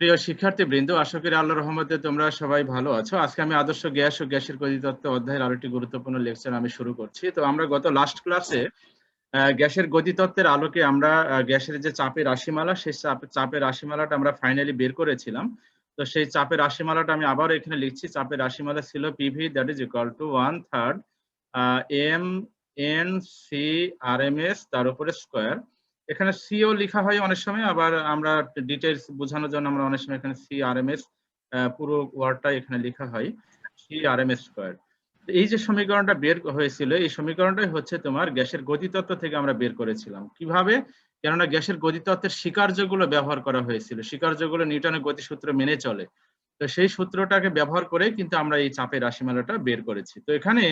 প্রিয় শিক্ষার্থীবৃন্দ, আশা করি আল্লাহর রহমতে তোমরা সবাই ভালো আছো। আজকে আমি আদর্শ গ্যাস ও গ্যাসের গতিতত্ত্ব অধ্যায়ের আরেকটি গুরুত্বপূর্ণ লেকচার আমি শুরু করছি। তো আমরা গত লাস্ট ক্লাসে গ্যাসের গতিতত্ত্বের আলোকে আমরা গ্যাসের যে চাপের রাশিমালা, সেই চাপের রাশিমালাটা আমরা ফাইনালি বের করেছিলাম। তো সেই চাপের রাশিমালাটা আমি আবার এখানে লিখছি। চাপের রাশিমালা ছিল PV that is equal to 1/3 M N C R M S তার উপরে স্কোয়ার। এখানে সিও লেখা হয় অনেক সময়, আবার আমরা ডিটেলস বোঝানোর জন্য আমরা অনেক সময় এখানে সি আর এম এস পুরো ওয়ার্ডটা এখানে লেখা হয় C R M S square. এই যে সমীকরণটা বের হয়েছিল, এই সমীকরণটাই হচ্ছে তোমার গ্যাসের গতিতত্ত্ব থেকে আমরা বের করেছিলাম। কিভাবে? কেননা গ্যাসের গতিতত্ত্বের স্বীকার্যগুলো ব্যবহার করা হয়েছিল, স্বীকার্যগুলো নিউটনের গতিসূত্র মেনে চলে। তো সেই সূত্রটাকে ব্যবহার করে কিন্তু আমরা এই চাপের রাশিমালাটা বের করেছি। তো এখানে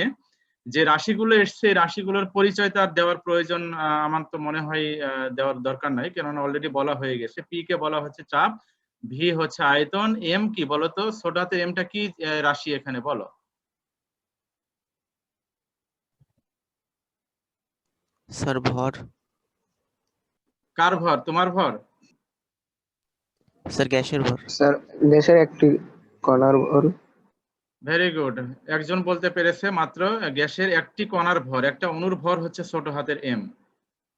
যে রাশিগুলো এসছে, রাশিগুলোর পরিচয় তার দেওয়ার প্রয়োজন আমার তো মনে হয় দেওয়ার দরকার নাই, কেননা অলরেডি বলা হয়ে গেছে। পি কে বলা হচ্ছে চাপ, ভি হচ্ছে আয়তন, এম কি বলতো? ছোটহাতের এমটা কি রাশি এখানে বলো? স্যার ভর। কার ভর? তোমার ভর? স্যার গ্যাসের ভর। স্যার গ্যাসের একটি কণার ভর। ভেরি গুড, একজন বলতে পেরেছে মাত্র। গ্যাসের একটি কণার ভর, একটা অণুর ভর হচ্ছে ছোট হাতের এম।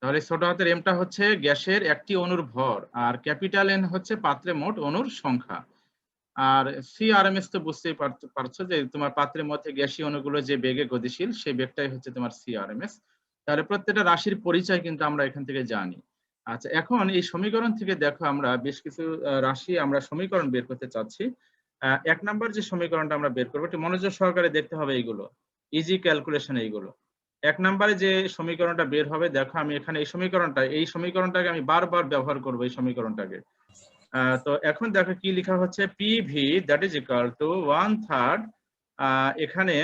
তাহলে ছোট হাতের এমটা হচ্ছে গ্যাসের একটি অণুর ভর, আর ক্যাপিটাল এন হচ্ছে পাত্রে মোট অণুর সংখ্যা। আর সিআরএমএস তো বুঝতেই পারছো যে তোমার পাত্রের মধ্যে গ্যাসীয় অণুগুলো যে বেগে গতিশীল, সেই বেগটাই হচ্ছে তোমার সিআরএমএস। তাহলে প্রত্যেকটা রাশির পরিচয় কিন্তু আমরা এখান থেকে জানি। আচ্ছা, এখন এই সমীকরণ থেকে দেখো আমরা বেশ কিছু রাশি আমরা সমীকরণ বের করতে চাচ্ছি। 1 নাম্বার যে সমীকরণটা আমরা বের করবো, একটু মনোযোগ সহকারে দেখতে হবে এইগুলো, ইজি ক্যালকুলেশন এইগুলো। 1 নাম্বারে যে সমীকরণটা বের হবে, দেখো আমি এখানে এই সমীকরণটাকে আমি বারবার ব্যবহার করবো, এই সমীকরণটাকে। তো এখন দেখো কি লেখা হচ্ছে, PV that is equal to 1/3। এখানে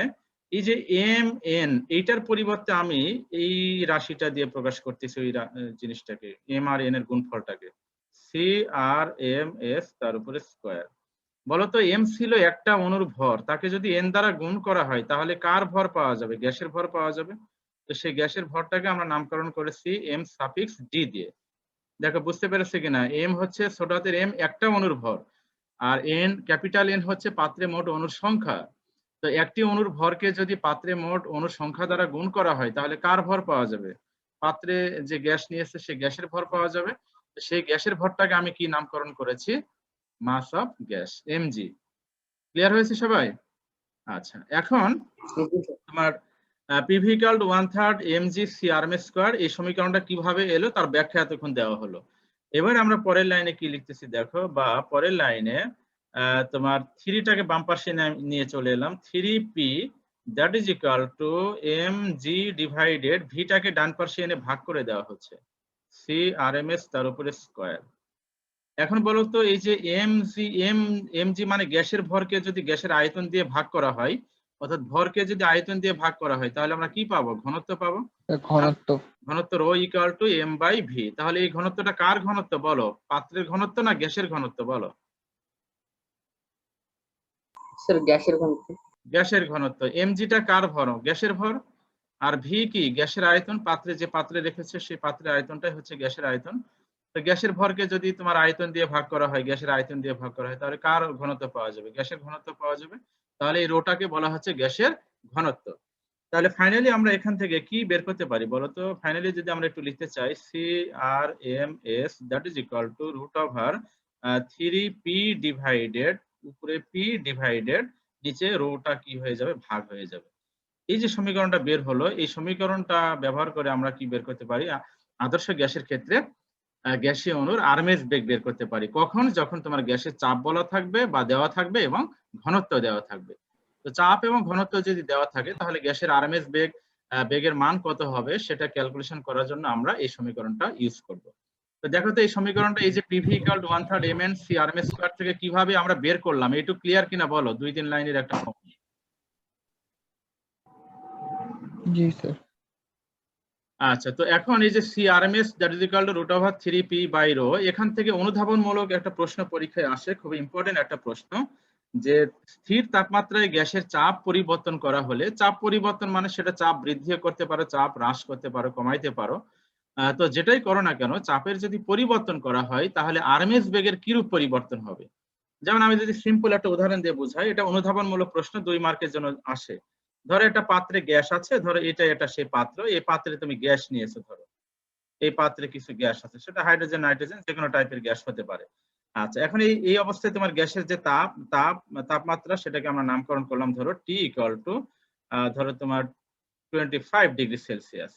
এই যে এম এন, এইটার পরিবর্তে আমি এই রাশিটা দিয়ে প্রকাশ করতেছি ওই জিনিসটাকে, এম আর এন এর গুণফলটাকে, সি আর এম এস তার উপরে স্কোয়ার। বলতো এম ছিল একটা অণুর ভর, তাকে যদি এন দ্বারা গুণ করা হয় তাহলে কার ভর পাওয়া যাবে? গ্যাসের ভর পাওয়া যাবে। তো সেই গ্যাসের ভরটাকে আমরা নামকরণ করেছি এম সাফিক্স ডি দিয়ে। দেখো বুঝতে পেরেছে কিনা? এম হচ্ছে ছোট হাতের এম, একটা অণুর ভর, আর এন ক্যাপিটাল এন হচ্ছে পাত্রে মোট অণুর সংখ্যা। তো একটি অণুর ভরকে যদি পাত্রে মোট অণুর সংখ্যা দ্বারা গুণ করা হয় তাহলে কার ভর পাওয়া যাবে? পাত্রে যে গ্যাস নিয়েছে সেই গ্যাসের ভর পাওয়া যাবে। সেই গ্যাসের ভরটাকে আমি কি নামকরণ করেছি? মাস অফ গ্যাস, এমজি। ক্লিয়ার হয়েছে সবাই? আচ্ছা, এখন তোমার PV equal to 1/3 MG CRMS square, এই সমীকরণটা কিভাবে এলো তার ব্যাখ্যা এতক্ষণ দেওয়া হলো। এবার আমরা পরের লাইনে কি লিখতেছি দেখো, বা পরের লাইনে তোমার থ্রিটাকে বাম পাশে নিয়ে চলে এলাম। 3p that is equal to mg divided, ভিটাকে ডান পাশে এনে ভাগ করে দেওয়া হচ্ছে সিআরএমএস তার উপরে স্কয়ার। এখন বলো তো, এই যে এমজি মানে গ্যাসের ভরকে যদি গ্যাসের আয়তন দিয়ে ভাগ করা হয়, অর্থাৎ ভরকে যদি আয়তন দিয়ে ভাগ করা হয়, তাহলে আমরা কি পাবো? ঘনত্ব পাবো। ঘনত্ব। ঘনত্ব rho equal to M by V. তাহলে এই ঘনত্বটা কার ঘনত্ব বলো? পাত্রের ঘনত্ব না গ্যাসের ঘনত্ব বলো? স্যার গ্যাসের ঘনত্ব। গ্যাসের ঘনত্ব। এমজিটা কার ভর? গ্যাসের ভর। আর ভি কি? গ্যাসের আয়তন। পাত্রে যে পাত্রে রেখেছে সেই পাত্রের আয়তনটাই হচ্ছে গ্যাসের আয়তন। তো গ্যাসের ভরকে যদি তোমার আয়তন দিয়ে ভাগ করা হয়, গ্যাসের আয়তন দিয়ে ভাগ করা হয়, তাহলে কার ঘনত্ব পাওয়া যাবে? গ্যাসের ঘনত্ব পাওয়া যাবে। তাহলে এই রোটাকে বলা হচ্ছে গ্যাসের ঘনত্ব। তাহলে ফাইনালি আমরা এখান থেকে কি বের করতে পারি বলতো? ফাইনালি যদি আমরা একটু লিখতে চাই, C R M S that is equal to root over 3p divided, উপরে p ডিভাইডেড, নিচে রোটা কি হয়ে যাবে? ভাগ হয়ে যাবে। এই যে সমীকরণটা বের হলো, এই সমীকরণটা ব্যবহার করে আমরা কি বের করতে পারি? আদর্শ গ্যাসের ক্ষেত্রে গ্যাসীয় অণুর আরএমএস বেগ বের করতে পারি। কখন? যখন তোমার গ্যাসের চাপ বলা থাকবে বা দেওয়া থাকবে এবং ঘনত্ব দেওয়া থাকবে। তো চাপ এবং ঘনত্ব যদি দেওয়া থাকে তাহলে গ্যাসের আরএমএস বেগের মান কত হবে সেটা ক্যালকুলেশন করার জন্য আমরা এই সমীকরণটা ইউজ করব। তো দেখো তো এই সমীকরণটা, এই যে PV equal to 1/3 mn c RMS square থেকে কিভাবে আমরা বের করলাম, একটু ক্লিয়ার কিনা বলো? 2-3 লাইনের একটা ফর্মুলা। জি স্যার। আচ্ছা, তো এখন এই যে CRMS that is equal to root over 3p by rho, এখান থেকে অনুধাবনমূলক একটা প্রশ্ন পরীক্ষায় আসে, খুব ইম্পর্টেন্ট একটা প্রশ্ন, যে স্থির তাপমাত্রায় গ্যাসের চাপ পরিবর্তন করা হলে, চাপ পরিবর্তন মানে সেটা চাপ বৃদ্ধি করতে পারো, চাপ হ্রাস করতে পারো, কমাইতে পারো, তো যেটাই করো না কেন, চাপের যদি পরিবর্তন করা হয় তাহলে আরএমএস বেগের কিরূপ পরিবর্তন হবে। যেমন আমি যদি সিম্পল একটা উদাহরণ দিয়ে বোঝাই, এটা অনুধাবনমূলক প্রশ্ন, 2 মার্কের জন্য আসে। ধরো একটা পাত্রে গ্যাস আছে, ধরো এটা সেই পাত্র, এই পাত্রে তুমি গ্যাস নিয়েছো, ধরো এই পাত্রে কিছু গ্যাস আছে, সেটা হাইড্রোজেন, নাইট্রোজেন, যে কোনো টাইপের গ্যাস হতে পারে। আচ্ছা, এখন এই অবস্থায় তোমার গ্যাসের যে তাপমাত্রা, সেটাকে আমরা নামকরণ করলাম ধরো টি ইকুয়াল টু ধরো তোমার 25 ডিগ্রি সেলসিয়াস।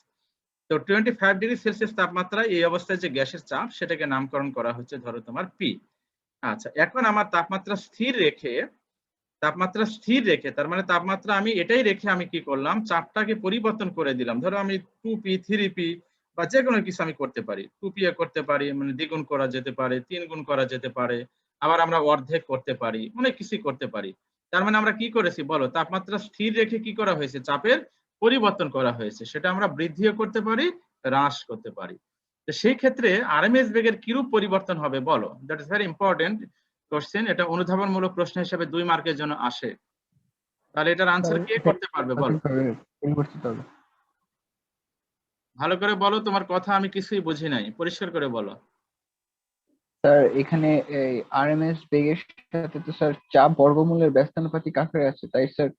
তো 25 ডিগ্রি সেলসিয়াস তাপমাত্রায় এই অবস্থায় যে গ্যাসের চাপ, সেটাকে নামকরণ করা হচ্ছে ধরো তোমার পি। আচ্ছা, এখন আমার তাপমাত্রা স্থির রেখে তার মানে তাপমাত্রা আমি এটাই রেখে আমি কি করলাম, চাপটাকে পরিবর্তন করে দিলাম। ধরো আমি 2p 3p বা যে কোনো কিছু আমি করতে পারি, 2p করতে পারি, মানে দ্বিগুণ করা যেতে পারে, 3 গুণ করা যেতে পারে, আবার আমরা অর্ধেক করতে পারি, অনেক কিছু করতে পারি। তার মানে আমরা কি করেছি বলো, তাপমাত্রা স্থির রেখে কি করা হয়েছে, চাপের পরিবর্তন করা হয়েছে। সেটা আমরা বৃদ্ধিও করতে পারি, হ্রাস করতে পারি। তো সেই ক্ষেত্রে আরএমএস বেগের কিরূপ পরিবর্তন হবে বলো, that is very important question. এটা অনুধাবনমূলক প্রশ্ন হিসেবে 2 মার্কের জন্য আসে। তাহলে এটার আনসার কে করতে পারবে বলো, পরিবর্তিত হবে। ভালো করে বলো, তোমার কথা আমি কিছুই বুঝি নাই, পরিষ্কার করে বলো। স্যার এখানে এই আরএমএস বেগের সাথে তো স্যার চাপ বর্গমূলের ব্যস্তানুপাতিক আকারে আছে, তাই স্যার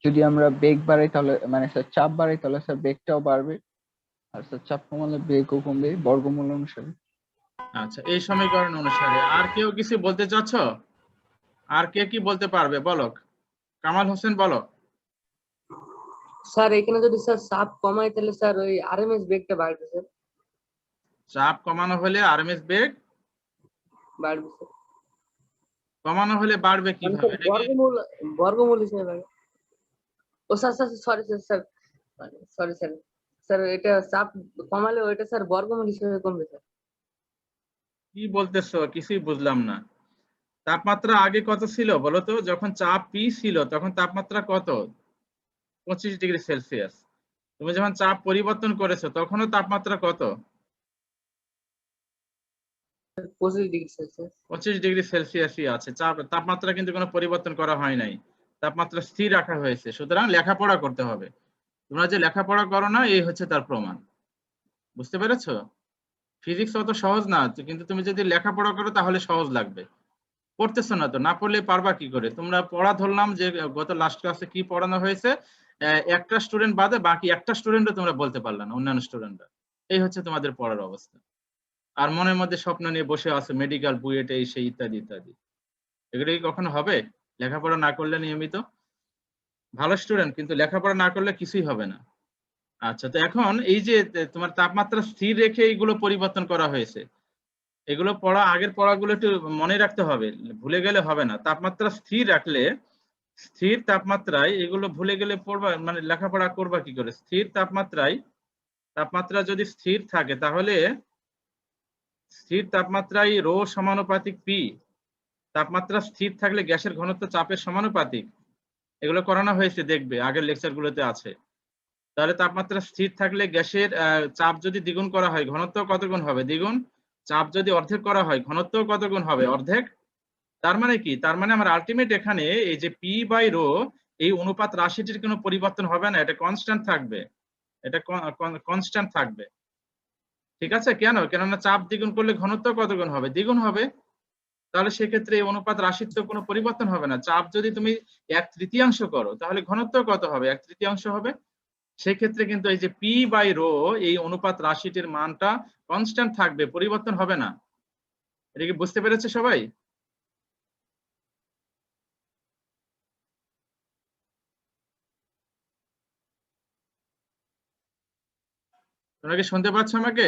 যদি আমরা বেগ বাড়াই তাহলে মানে স্যার চাপ বাড়াই তাহলে স্যার বেগটাও বাড়বে, আর স্যার চাপ কমালে বেগও কমবে বর্গমূল অনুসারে। আচ্ছা, এই সমীকরণ অনুসারে। আর কেউ কিছু বলতে চাচ্ছ? আর কে কি বলতে পারবে বলো, কামাল হোসেন বলো। স্যার এখানে যদি স্যার চাপ কমাই তাহলে স্যার ওই আরএমএস বেগটা বাড়বে স্যার। চাপ কমানো হলে আরএমএস বেগ বাড়বে স্যার, কমানো হলে বাড়বে মানে কিভাবে, স্যার এটা কি? বর্গমূল হিসেবে বাড়বে। ও sir sir sorry sir sorry sir, sir এটা চাপ কমালে ওইটা স্যার বর্গমূল হিসেবে কমবে স্যার। কি বলতেছো, কিছুই বুঝলাম না। তাপমাত্রা আগে কত ছিল বলো তো, যখন চাপ পি ছিল তখন তাপমাত্রা কত, 25 ডিগ্রি সেলসিয়াস। তুমি যখন চাপ পরিবর্তন করেছো তখনও তাপমাত্রা কত, 25 ডিগ্রি সেলসিয়াস। 25 ডিগ্রি সেলসিয়াসই আছে। তাপমাত্রা কিন্তু কোনো পরিবর্তন করা হয় নাই, তাপমাত্রা স্থির রাখা হয়েছে। সুতরাং লেখাপড়া করতে হবে। তোমরা যে লেখাপড়া করো না, এই হচ্ছে তার প্রমাণ। বুঝতে পেরেছো? ফিজিক্স অত সহজ না, কিন্তু তুমি যদি লেখাপড়া করো তাহলে সহজ লাগবে। পড়তেছো না তো, না পড়লে পারবা কি করে? তোমরা পড়া ধরলাম যে গত লাস্ট ক্লাসে কি পড়ানো হয়েছে, একটা স্টুডেন্ট বাদে বাকি একটা স্টুডেন্টও তোমরা বলতে পারলা না, অন্যান্য স্টুডেন্টরা। এই হচ্ছে তোমাদের পড়ার অবস্থা। আর মনের মধ্যে স্বপ্ন নিয়ে বসে আছে মেডিকেল, বুয়েট, এই সেই ইত্যাদি ইত্যাদি। এগুলো কি কখনো হবে? লেখাপড়া না করলে নিয়মিত ভালো স্টুডেন্ট, কিন্তু লেখাপড়া না করলে কিছুই হবে না। আচ্ছা, তো এখন এই যে তোমার তাপমাত্রা স্থির রেখে এইগুলো পরিবর্তন করা হয়েছে, এগুলো পড়া, আগের পড়াগুলো একটু মনে রাখতে হবে, ভুলে গেলে হবে না। তাপমাত্রা স্থির রাখলে, স্থির তাপমাত্রায় এগুলো ভুলে গেলে পড়বা, মানে লেখাপড়া করবা কি করে? স্থির তাপমাত্রায়, তাপমাত্রা যদি স্থির থাকে তাহলে স্থির তাপমাত্রায় রো সমানুপাতিক পি। তাপমাত্রা স্থির থাকলে গ্যাসের ঘনত্ব চাপের সমানুপাতিক। এগুলো করানো হয়েছে, দেখবে আগের লেকচার গুলোতে আছে। তাহলে তাপমাত্রা স্থির থাকলে গ্যাসের চাপ যদি দ্বিগুণ করা হয়, ঘনত্ব কত গুণ হবে? দ্বিগুণ। চাপ যদি অর্ধেক করা হয়, ঘনত্ব কত গুণ হবে? অর্ধেক। তার মানে কি? তার মানে আমার আলটিমেট এখানে এই যে পি বাই রো, এই অনুপাত রাশিটির কোনো পরিবর্তন হবে না, এটা কনস্ট্যান্ট থাকবে। এটা কনস্ট্যান্ট থাকবে। ঠিক আছে? কেন? কেননা চাপ দ্বিগুণ করলে ঘনত্ব কত গুণ হবে? দ্বিগুণ হবে। তাহলে সেক্ষেত্রে এই অনুপাত রাশির তো কোনো পরিবর্তন হবে না। চাপ যদি তুমি 1/3 করো তাহলে ঘনত্ব কত হবে? 1/3 হবে। সেক্ষেত্রে কিন্তু এই যে পি বাই রো, এই অনুপাত রাশিটির মানটা কনস্ট্যান্ট থাকবে, পরিবর্তন হবে না। এটা কি বুঝতে পেরেছে সবাই? তোমরা কি শুনতে পাচ্ছ আমাকে?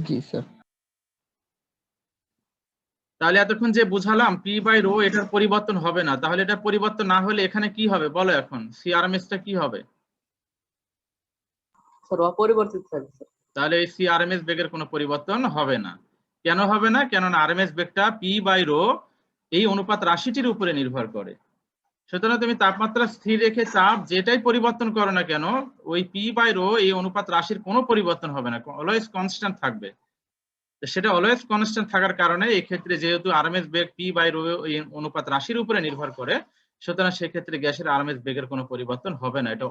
জি স্যার। তাহলে এতক্ষণ যে বুঝালাম পি বাই রো, এটার পরিবর্তন হবে না। তাহলে এটা পরিবর্তন না হলে এখানে কি হবে বলো, এখন সিআরএমএস টা কি হবে? স্যার অপরিবর্তিত থাকবে স্যার। তাহলে এই সিআরএমএস বেগের কোনো পরিবর্তন হবে না। কেন হবে না? কেননা আরএমএস বেগটা পি বাই রো এই অনুপাত রাশিটির উপরে নির্ভর করে। সুতরাং তুমি তাপমাত্রা স্থির রেখে চাপ যেটাই পরিবর্তন করো না কেন, ওই পি বাই রো এই অনুপাত রাশির কোনো পরিবর্তন হবে না, অলওয়েজ কনস্ট্যান্ট থাকবে। সেটা অলওয়েজ কনস্ট্যান্ট থাকার কারণে এই ক্ষেত্রে যেহেতু আরএমএস বেগ পি বাই রো এই অনুপাত রাশির উপরে নির্ভর করে, সুতরাং সেক্ষেত্রে গ্যাসের আরএমএস বেগের কোনো পরিবর্তন হবে না, এটা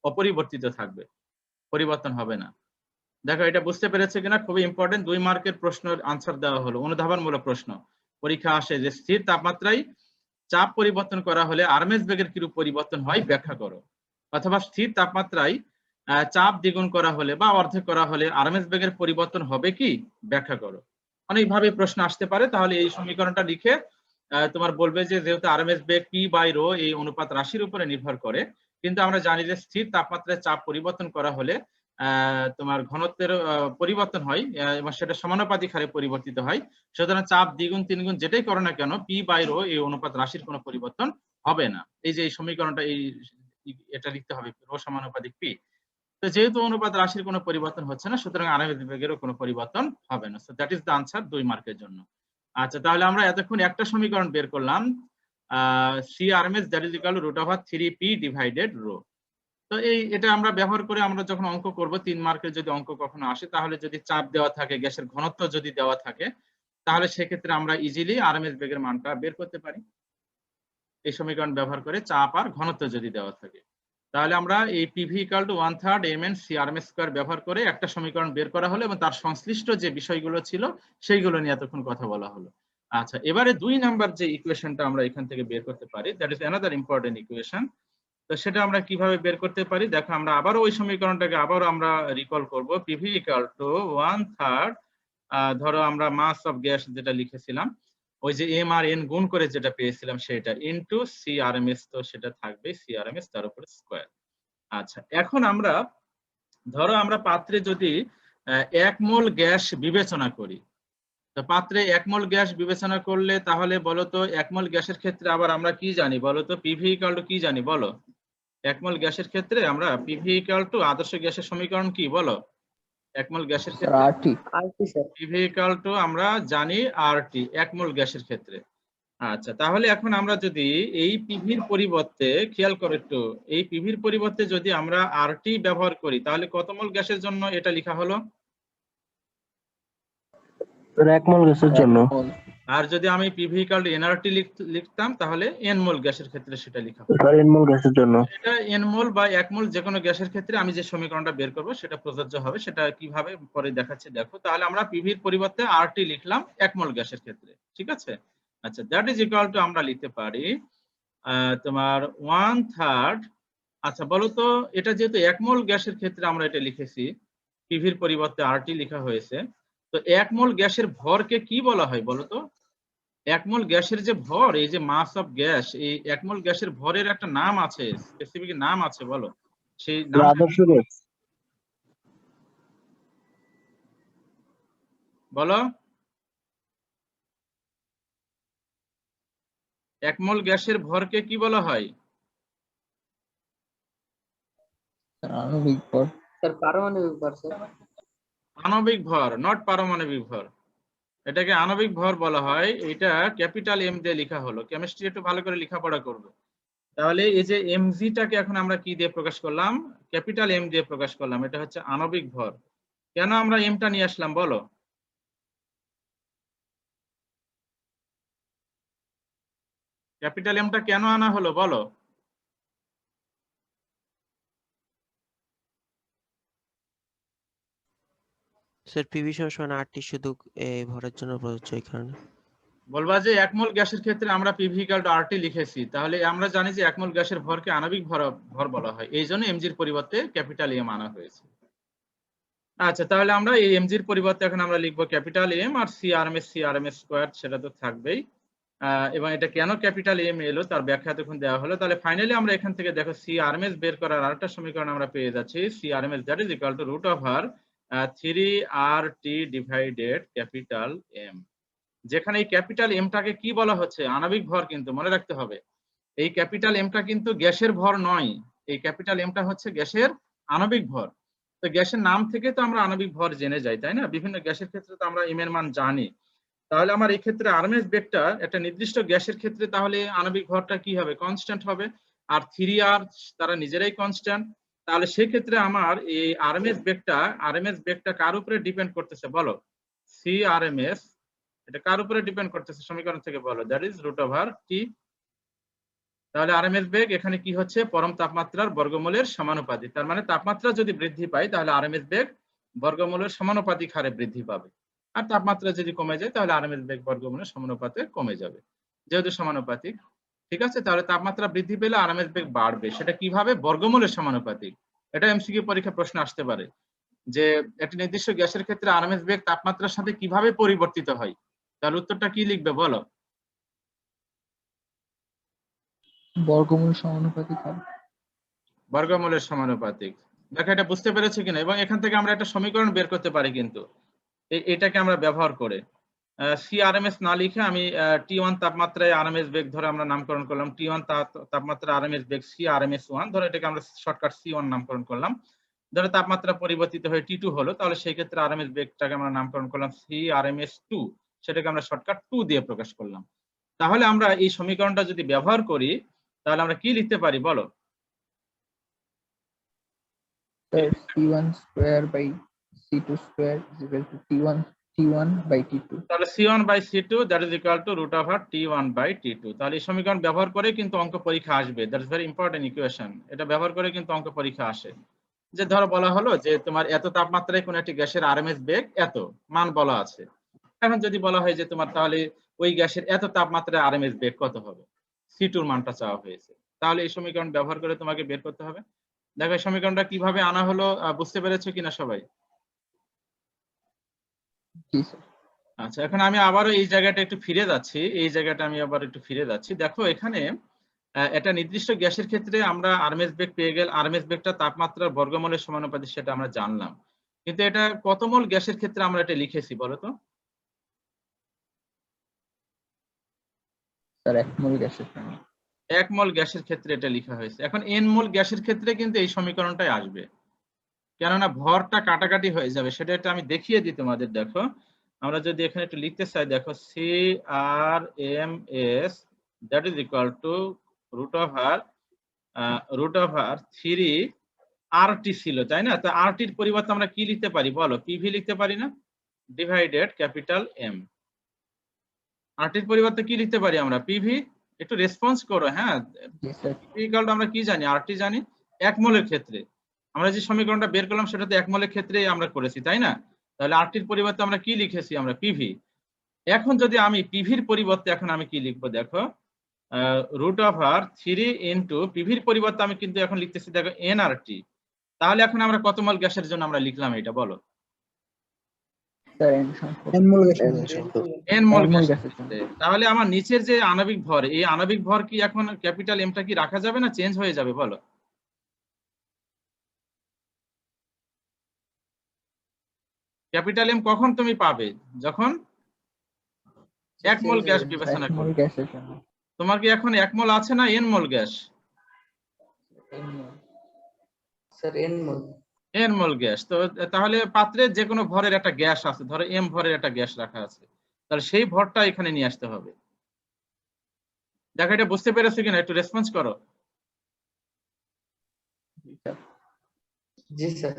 অপরিবর্তিত থাকবে, পরিবর্তন হবে না। দেখো এটা বুঝতে পেরেছে কিনা, খুবই ইম্পর্টেন্ট 2 মার্কের প্রশ্নের আনসার দেওয়া হলো, অনুধাবনমূলক প্রশ্ন। পরীক্ষা আসে যে স্থির তাপমাত্রায় চাপ পরিবর্তন করা হলে আরএমএস বেগের কিরূপ পরিবর্তন হয় ব্যাখ্যা করো, অথবা স্থির তাপমাত্রায় চাপ দ্বিগুণ করা হলে বা অর্ধেক করা হলে আরএমএস বেগের পরিবর্তন হবে কি ব্যাখ্যা করো। অনেকভাবে প্রশ্ন আসতে পারে। তাহলে এই সমীকরণটা লিখে তোমার বলবে যে যেহেতু আরএমএস বেগ পি বাই রো এই অনুপাত রাশির উপরে নির্ভর করে, কিন্তু আমরা জানি যে স্থির তাপমাত্রায় চাপ পরিবর্তন করা হলে তোমার ঘনত্বের পরিবর্তন হয় এবং সেটা সমানুপাতিক হারে পরিবর্তিত হয়। সুতরাং চাপ দ্বিগুণ তিনগুণ যেটাই করো না কেন পি বাই রো এই অনুপাত রাশির কোনো পরিবর্তন হবে না। এই যে এই সমীকরণটা এটা লিখতে হবে রো সমানুপাতিক পি। তো যেহেতু অনুপাত রাশির কোনো পরিবর্তন হচ্ছে না, সুতরাং আরএমএস বেগেরও কোনো পরিবর্তন হবে না। So that is the answer 2 মার্কের জন্য। আচ্ছা, তাহলে আমরা এতক্ষণ একটা সমীকরণ বের করলাম, C RMS that is equal to root over 3p divided rho. তো এটা আমরা ব্যবহার করে আমরা যখন অঙ্ক করব 3 মার্কের যদি অঙ্ক কখনো আসে, তাহলে যদি চাপ দেওয়া থাকে, গ্যাসের ঘনত্ব যদি দেওয়া থাকে, তাহলে সেক্ষেত্রে আমরা ইজিলি আরএমএস বেগের মানটা বের করতে পারি এই সমীকরণ ব্যবহার করে, চাপ আর ঘনত্ব যদি দেওয়া থাকে। তাহলে আমরা এই PV equal to 1/3 mn C RMS square ব্যবহার করে একটা সমীকরণ বের করা হলো এবং তার সংশ্লিষ্ট যে বিষয়গুলো ছিল সেইগুলো নিয়ে এতক্ষণ কথা বলা হলো। আচ্ছা, এবারে 2 নাম্বার যে ইকুয়েশনটা আমরা এখান থেকে বের করতে পারি, that is another important equation. তো সেটা আমরা কিভাবে বের করতে পারি, দেখো আমরা আবারও ওই সমীকরণটাকে আবারও আমরা রিকল করব। পিভি ইকুয়াল টু 1/3 ধরো আমরা মাস অফ গ্যাস যেটা লিখেছিলাম, ওই যে এম আর এন গুণ করে যেটা পেয়েছিলাম সেটা ইনটু সি আরএমএস, তো সেটা থাকবে সি আরএমএস তার উপরে স্কয়ার। আচ্ছা, এখন আমরা ধরো আমরা পাত্রে যদি 1 মোল গ্যাস বিবেচনা করি, তো পাত্রে 1 মোল গ্যাস বিবেচনা করলে তাহলে বলো তো 1 মোল গ্যাসের ক্ষেত্রে আবার আমরা কি জানি বলো তো, পিভি ইকুয়াল টু কি জানি বলো? 1 মোল গ্যাসের ক্ষেত্রে আমরা পিভি ইকুয়াল টু আদর্শ গ্যাসের সমীকরণ কি বলো? 1 মোল গ্যাসের স্যার ক্ষেত্রে RT. RT sir. PV equal two আমরা জানি আরটি 1 মোল গ্যাসের ক্ষেত্রে। আচ্ছা, তাহলে এখন আমরা যদি এই পিভির পরিবর্তে খেয়াল করো একটু, এই পিভির পরিবর্তে যদি আমরা আরটি ব্যবহার করি তাহলে কত মোল গ্যাসের জন্য এটা লেখা হলো? 1 মোল গ্যাসের জন্য। আর যদি আমি পিভি ইকুয়াল টু এনআরটি লিখতাম তাহলে এন মোল গ্যাসের ক্ষেত্রে সেটা লেখা হলো। স্যার n মোল গ্যাসের জন্য। এটা এন মোল বা 1 মোল যে কোনো গ্যাসের ক্ষেত্রে আমি যে সমীকরণটা বের করব সেটা প্রযোজ্য হবে। সেটা কিভাবে পরে দেখাচ্ছি দেখো। তাহলে আমরা পিভির পরিবর্তে আরটি লিখলাম 1 মোল গ্যাসের ক্ষেত্রে, ঠিক আছে? আচ্ছা, দ্যাট ইজ ইকুয়াল টু আমরা লিখতে পারি তোমার 1/3। আচ্ছা, বলো তো এটা যেহেতু 1 মোল গ্যাসের ক্ষেত্রে আমরা এটা লিখেছি, পিভির পরিবর্তে আরটি লেখা হয়েছে, তো 1 মোল গ্যাসের ভরকে কি বলা হয় বলো তো? 1 মোল গ্যাসের যে ভর, এই যে মাস অফ গ্যাস, এই 1 মোল গ্যাসের ভরের একটা নাম আছে, স্পেসিফিক নাম আছে, বলো সেই নাম। আদর্শ গ্যাস। বলো 1 মোল গ্যাসের ভরকে কি বলা হয়? আণবিক ভর। স্যার পারমাণবিক ভর স্যার। আণবিক ভর, নট পারমাণবিক ভর। এটাকে আণবিক ভর বলা হয়। এটা ক্যাপিটাল এম দিয়ে লেখা হলো। কেমিস্ট্রি একটু ভালো করে লেখাপড়া করবে। তাহলে এই যে এমজিটাকে এখন আমরা কি দিয়ে প্রকাশ করলাম? ক্যাপিটাল এম দিয়ে প্রকাশ করলাম। এটা হচ্ছে আণবিক ভর। কেন আমরা এমটা নিয়ে আসলাম বলো? ক্যাপিটাল এমটা কেন আনা হলো বলো? স্যার পিভি সমান আরটি শুধু এই ভরের জন্য প্রযোজ্য, এই কারণে। বলবা যে 1 মোল গ্যাসের ক্ষেত্রে আমরা পিভি ইকুয়াল টু আরটি লিখেছি, তাহলে আমরা জানি যে 1 মোল গ্যাসের ভরকে আণবিক ভর বলা হয়, এই জন্য এমজির পরিবর্তে ক্যাপিটাল এম আনা হয়েছে। আচ্ছা, তাহলে আমরা এই এমজির পরিবর্তে এখন আমরা লিখবো capital M R C RMS square, সেটা তো থাকবেই। এবং এটা কেন ক্যাপিটাল এম এলো তার ব্যাখ্যা তখন দেওয়া হলো। তাহলে ফাইনালি আমরা এখান থেকে দেখো সি আরএমএস বের করার আরেকটা সমীকরণ আমরা পেয়ে যাচ্ছি, C RMS that is equal to root over 3RT divided capital M. যেখানে এই ক্যাপিটাল এমটাকে কি বলা হচ্ছে? আণবিক ভর, কিন্তু মনে রাখতে হবে এই ক্যাপিটাল এমটা কিন্তু গ্যাসের ভর নয়, এই ক্যাপিটাল এমটা হচ্ছে গ্যাসের আণবিক ভর। তো গ্যাসের নাম থেকে তো আমরা আণবিক ভর জেনে যাই, তাই না? বিভিন্ন গ্যাসের ক্ষেত্রে তো আমরা এম এর মান জানি। তাহলে আমার এই ক্ষেত্রে আরএমএস বেগটা একটা নির্দিষ্ট গ্যাসের ক্ষেত্রে তাহলে আণবিক ভরটা কি হবে? কনস্ট্যান্ট হবে। আর 3R তারা নিজেরাই কনস্ট্যান্ট। তাহলে সেক্ষেত্রে আমার এই আরএমএস বেগটা কার উপরে ডিপেন্ড করতেছে বলো? সি আরএমএস এটা কার উপরে ডিপেন্ড করতেছে সমীকরণ থেকে বলো? That is root over T. তাহলে আরএমএস বেগ এখানে কি হচ্ছে? পরম তাপমাত্রার বর্গমূলের সমানুপাতিক। তার মানে তাপমাত্রা যদি বৃদ্ধি পায় তাহলে আরএমএস বেগ বর্গমূলের সমানুপাতিক হারে বৃদ্ধি পাবে। আর তাপমাত্রা যদি কমে যায় তাহলে আরএমএস বেগ বর্গমূলের সমানুপাতে কমে যাবে। যেহেতু সমানুপাতিক, ঠিক আছে, তাহলে তাপমাত্রা বৃদ্ধি পেলে আরএমএস বেগ বাড়বে। সেটা কিভাবে? বর্গমূলের সমানুপাতিক। এটা এমসিকিউ পরীক্ষা প্রশ্ন আসতে পারে যে একটি নির্দিষ্ট গ্যাসের ক্ষেত্রে আরএমএস বেগ তাপমাত্রার সাথে কিভাবে পরিবর্তিত হয়। তাহলে উত্তরটা কি লিখবে বলো? বর্গমূল সমানুপাতিক হবে। বর্গমূলের সমানুপাতিক। দেখো এটা বুঝতে পেরেছো কিনা? এবং এখান থেকে আমরা একটা সমীকরণ বের করতে পারি কিন্তু এটাকে আমরা ব্যবহার করে সিআরএমএস না লিখে আমি T1 তাপমাত্রায় আরএমএস বেগ ধরে আমরা নামকরণ করলাম। T1 তাপমাত্রা আরএমএস বেগ CRMS1, ধরে এটাকে আমরা শর্টকাট C1 নামকরণ করলাম। ধরে তাপমাত্রা পরিবর্তিত হয়ে T2 হলো, তাহলে সেই ক্ষেত্রে আরএমএস বেগটাকে আমরা নামকরণ করলাম CRMS2, সেটাকে আমরা শর্টকাট 2 দিয়ে প্রকাশ করলাম। তাহলে আমরা এই সমীকরণটা যদি ব্যবহার করি তাহলে আমরা কি লিখতে পারি বলো? Sir C1 square by C2 square is equal to T1 by T2। তাহলে C1 by C2 that is equal to root over T1 by T2। তাহলে এই সমীকরণ ব্যবহার করে কিন্তু অঙ্ক পরীক্ষা আসবে। That is very important equation. এটা ব্যবহার করে কিন্তু অঙ্ক পরীক্ষা আসে। যে ধরো বলা হলো যে তোমার এত তাপমাত্রায় কোন একটি গ্যাসের আরএমএস বেগ এত মান বলা আছে। এখন যদি বলা হয় যে তোমার তাহলে ওই গ্যাসের এত তাপমাত্রায় আরএমএস বেগ কত হবে, C2 এর মানটা চাওয়া হয়েছে, তাহলে এই সমীকরণ ব্যবহার করে তোমাকে বের করতে হবে। দেখো এই সমীকরণটা কিভাবে আনা হলো বুঝতে পেরেছো কিনা সবাই? জি স্যার। আচ্ছা, এখন আমি আবারও এই জায়গাটা একটু ফিরে যাচ্ছি। এই জায়গাটা আমি আবার একটু ফিরে যাচ্ছি। দেখো এখানে একটা নির্দিষ্ট গ্যাসের ক্ষেত্রে আমরা আরএমএস বেগ পেয়ে গেল। আরএমএস বেগটা তাপমাত্রার বর্গমূলের সমানুপাতিক, সেটা আমরা জানলাম। কিন্তু এটা কত মোল গ্যাসের ক্ষেত্রে আমরা এটা লিখেছি বলো তো? স্যার 1 মোল গ্যাসের জন্য। 1 মোল গ্যাসের ক্ষেত্রে এটা লেখা হয়েছে। এখন n মোল গ্যাসের ক্ষেত্রে কিন্তু এই সমীকরণটাই আসবে, কেননা ভরটা কাটাকাটি হয়ে যাবে। সেটা একটা আমি দেখিয়ে দিই তোমাদের। দেখো আমরা যদি এখানে একটু লিখতে চাই, দেখো CRMS that is equal to root over 3RT ছিল, তাই না? তো RT এর পরিবর্তে আমরা কি লিখতে পারি বলো? PV লিখতে পারি না? Divided capital M। RT এর পরিবর্তে কি লিখতে পারি আমরা? PV। একটু রেসপন্স করো, হ্যাঁ। জি স্যার। ইকুয়াল টু আমরা কি জানি? RT জানি 1 মোলের ক্ষেত্রে। আমরা যে সমীকরণটা বের করলাম সেটা তো 1 মোলের ক্ষেত্রেই আমরা করেছি, তাই না? তাহলে RT এর পরিবর্তে আমরা কি লিখেছি? আমরা PV। এখন যদি আমি PV এর পরিবর্তে এখন আমি কি লিখবো দেখো, রুট ওভার 3 ইনটু PV এর পরিবর্তে আমি কিন্তু এখন লিখতেছি দেখো nRT। তাহলে এখন আমরা কত মোল গ্যাসের জন্য আমরা লিখলাম এটা বলো? স্যার n মোল গ্যাসের n মোল গ্যাসের গ্যাসের জন্য। ক্ষেত্রে। তাহলে আমার নিচের যে আণবিক ভর, এই আণবিক ভর কি এখন ক্যাপিটাল এমটা কি রাখা যাবে না চেঞ্জ হয়ে যাবে বলো? ক্যাপিটাল এম কখন তুমি পাবে? যখন 1 মোল গ্যাস বিবেচনা 1 মোল করবে। গ্যাসের জন্য। তোমার কি এখন 1 মোল আছে না n মোল গ্যাস? n মোল। স্যার n মোল। n মোল গ্যাস। তো তাহলে পাত্রে যে কোনো ভরের একটা গ্যাস আছে, ধরো m ভরের একটা গ্যাস রাখা আছে, তাহলে সেই ভরটা এখানে নিয়ে আসতে হবে। দেখো এটা বুঝতে পেরেছো কিনা? একটু রেসপন্স করো। জি স্যার।